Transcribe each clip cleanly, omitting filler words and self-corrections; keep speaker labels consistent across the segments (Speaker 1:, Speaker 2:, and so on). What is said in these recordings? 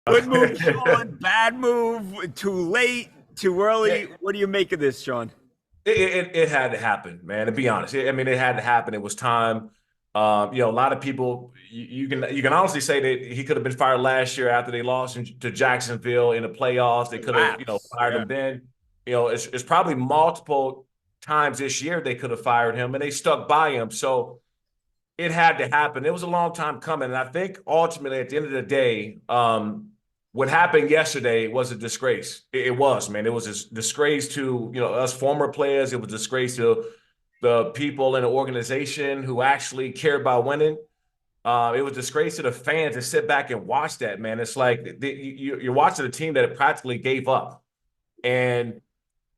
Speaker 1: Good move, Sean. Bad move. Too late. Too early. What do you make of this, Sean?
Speaker 2: It had to happen, man. To be honest, I mean, it had to happen. It was time. A lot of people you can honestly say that he could have been fired last year after they lost to Jacksonville in the playoffs. They could have
Speaker 1: Collapse.
Speaker 2: fired
Speaker 1: Yeah.
Speaker 2: him then. It's probably multiple times this year they could have fired him, and they stuck by him. So it had to happen. It was a long time coming, and I think ultimately at the end of the day, what happened yesterday was a disgrace. It was, man. It was a disgrace to us former players. It was a disgrace to the people in the organization who actually care about winning. It was a disgrace to the fans to sit back and watch that, man. It's like you're watching a team that practically gave up. And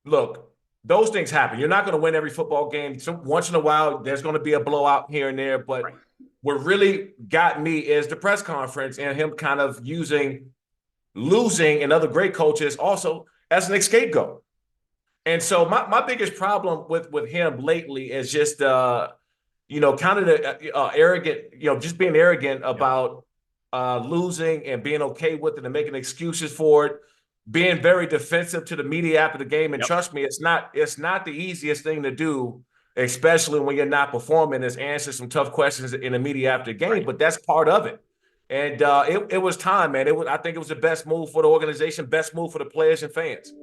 Speaker 2: look, those things happen. You're not going to win every football game. Once in a while, there's going to be a blowout here and there. But
Speaker 1: Right.
Speaker 2: what really got me is the press conference and him kind of using losing and other great coaches also as an scapegoat. And so my biggest problem with him lately is just kind of the arrogant, just being arrogant
Speaker 1: Yep.
Speaker 2: about losing and being okay with it and making excuses for it, being very defensive to the media after the game. And
Speaker 1: Yep.
Speaker 2: trust me, it's not the easiest thing to do, especially when you're not performing, is answer some tough questions in the media after the game.
Speaker 1: Right.
Speaker 2: But that's part of it. And it was time, man. I think it was the best move for the organization, best move for the players and fans.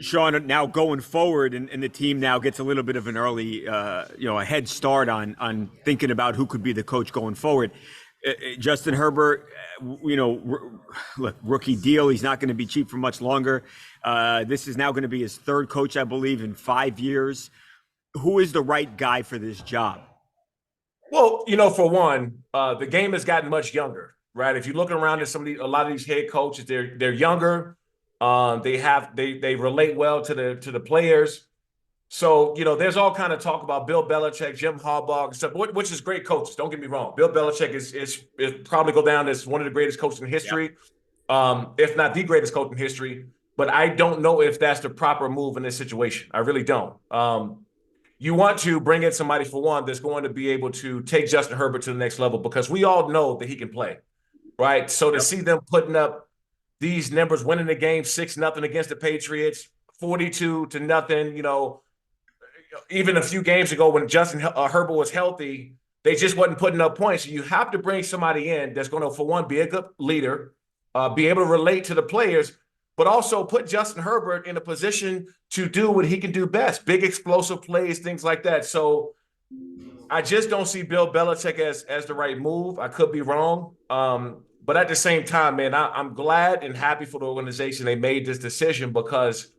Speaker 1: Sean, now going forward, and the team now gets a little bit of an early, a head start on thinking about who could be the coach going forward. Justin Herbert, look, rookie deal. He's not going to be cheap for much longer. This is now going to be his third coach, I believe, in 5 years. Who is the right guy for this job?
Speaker 2: Well, for one, the game has gotten much younger, right? If you're looking around at a lot of these head coaches, they're younger. They relate well to the players. So, there's all kind of talk about Bill Belichick, Jim Harbaugh, and stuff, which is great coaches. Don't get me wrong. Bill Belichick is probably go down as one of the greatest coaches in
Speaker 1: Yep.
Speaker 2: history, if not the greatest coach in history. But I don't know if that's the proper move in this situation. I really don't. You want to bring in somebody, for one, that's going to be able to take Justin Herbert to the next level, because we all know that he can play, right? So to
Speaker 1: Yep.
Speaker 2: see them putting up these numbers, winning the game 6-0 against the Patriots, 42-0, even a few games ago when Justin Herbert was healthy, they just wasn't putting up points. So you have to bring somebody in that's going to, for one, be a good leader, be able to relate to the players, but also put Justin Herbert in a position to do what he can do best: big explosive plays, things like that. So I just don't see Bill Belichick as the right move. I could be wrong. But at the same time, man, I'm glad and happy for the organization they made this decision, because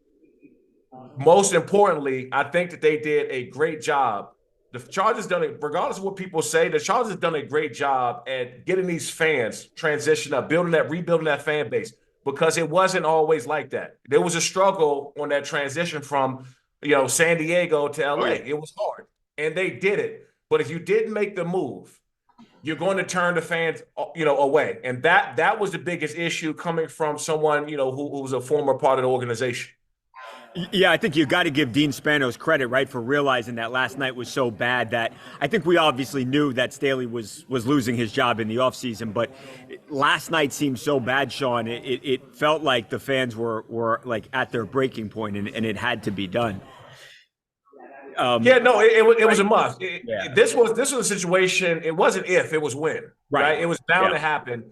Speaker 2: most importantly, I think that they did a great job. The Chargers done it, regardless of what people say, the Chargers have done a great job at getting these fans transition up, rebuilding that fan base, because it wasn't always like that. There was a struggle on that transition from, San Diego to
Speaker 1: Oh
Speaker 2: LA.
Speaker 1: yeah.
Speaker 2: It was hard, and they did it. But if you didn't make the move, you're going to turn the fans, away. And that was the biggest issue, coming from someone, who was a former part of the organization.
Speaker 1: Yeah, I think you got to give Dean Spanos credit, right, for realizing that last night was so bad that I think we obviously knew that Staley was losing his job in the offseason, but last night seemed so bad, Sean. It felt like the fans were like at their breaking point, and it had to be done.
Speaker 2: Yeah, no, it was
Speaker 1: Right.
Speaker 2: a must.
Speaker 1: Yeah.
Speaker 2: This was a situation. It wasn't if, it was when,
Speaker 1: Right.
Speaker 2: right? It was bound
Speaker 1: Yeah.
Speaker 2: to happen.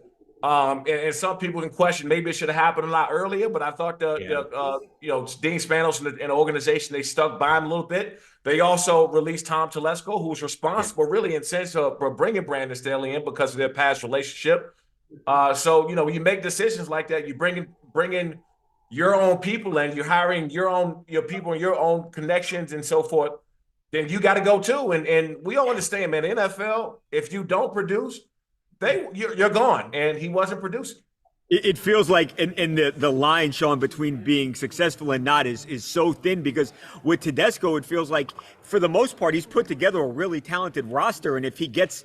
Speaker 2: And some people can question, maybe it should have happened a lot earlier. But I thought
Speaker 1: Yeah.
Speaker 2: Dean Spanos and the organization, they stuck by him a little bit. They also released Tom Telesco, who was
Speaker 1: Yeah.
Speaker 2: responsible, really, in sense of for bringing Brandon Staley in because of their past relationship. So when you make decisions like that, you bring in your own people, and you're hiring your people and your own connections and so forth. Then you got to go too. And we all understand, man. The NFL, if you don't produce, you're gone. And he wasn't producing.
Speaker 1: It feels like in the line, Sean, between being successful and not is so thin, because with Tedesco, it feels like for the most part he's put together a really talented roster, and if he gets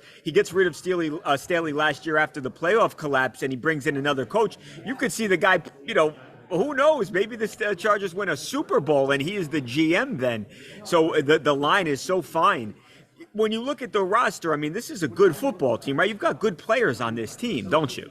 Speaker 1: rid of Staley last year after the playoff collapse, and he brings in another coach, you could see the guy, who knows? Maybe the Chargers win a Super Bowl and he is the GM then. So the line is so fine. When you look at the roster, I mean, this is a good football team, right? You've got good players on this team, don't you?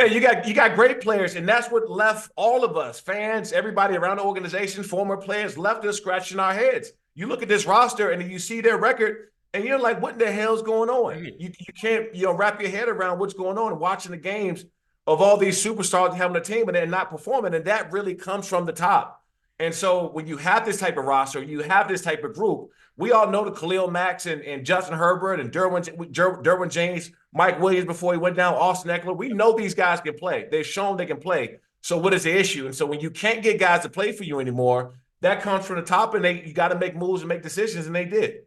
Speaker 2: Man, you got great players, and that's what left all of us, fans, everybody around the organization, former players, left us scratching our heads. You look at this roster and you see their record, and you're like, what in the hell's going on? You can't wrap your head around what's going on and watching the games of all these superstars having a team and they're not performing, and that really comes from the top. And so when you have this type of roster, you have this type of group. We all know the Khalil Max and Justin Herbert and Derwin James, Mike Williams before he went down, Austin Eckler. We know these guys can play. They've shown they can play. So what is the issue? And so when you can't get guys to play for you anymore, that comes from the top, and you got to make moves and make decisions, and they did.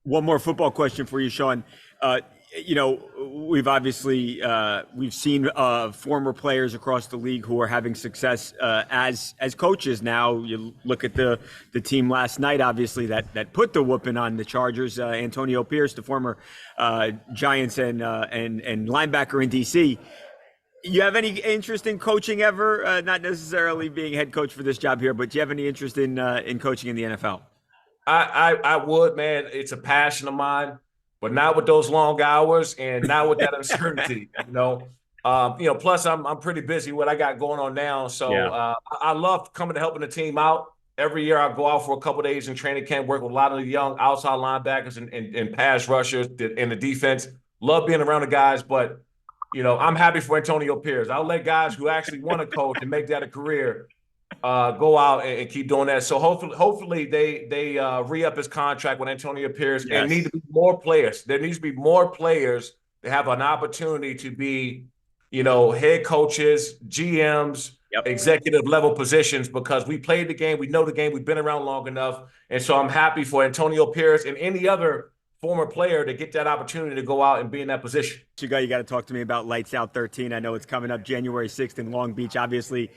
Speaker 1: One more football question for you, Shawne. We've obviously we've seen former players across the league who are having success as coaches. Now you look at the team last night, obviously that put the whooping on the Chargers. Antonio Pierce, the former Giants and linebacker in DC. You have any interest in coaching ever? Not necessarily being head coach for this job here, but do you have any interest in coaching in the NFL?
Speaker 2: I would, man. It's a passion of mine, but not with those long hours and not with that uncertainty. Plus I'm pretty busy with what I got going on now. So I love coming to helping the team out. Every year I go out for a couple of days in training camp, work with a lot of the young outside linebackers and pass rushers in the defense. Love being around the guys, but I'm happy for Antonio Pierce. I'll let guys who actually want to coach and make that a career go out and keep doing that. So hopefully they re-up his contract with Antonio Pierce. Yes. And need to be more players. There needs to be more players that have an opportunity to be, head coaches, GMs, executive level positions, because we played the game, we know the game, we've been around long enough. And so I'm happy for Antonio Pierce and any other former player to get that opportunity to go out and be in that position.
Speaker 1: You got to talk to me about Lights Out 13. I know it's coming up January 6th in Long Beach. Obviously,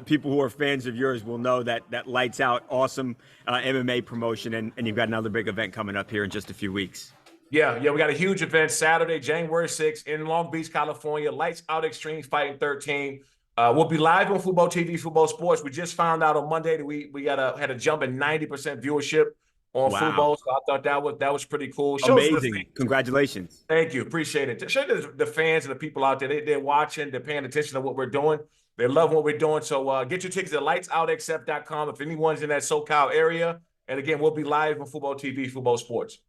Speaker 1: people who are fans of yours will know that Lights Out, awesome MMA promotion, and you've got another big event coming up here in just a few weeks.
Speaker 2: Yeah, we got a huge event Saturday, January 6th in Long Beach, California. Lights Out Extreme Fighting 13. We'll be live on Fubo TV, Fubo Sports. We just found out on Monday that we had a jump in 90% viewership on Fubo, so I thought that was pretty cool.
Speaker 1: Amazing. Congratulations.
Speaker 2: Thank you. Appreciate it. Show the fans and the people out there, they're watching, they're paying attention to what we're doing. They love what we're doing. So get your tickets at lightsoutxf.com if anyone's in that SoCal area. And again, we'll be live on Fubo TV, Fubo Sports.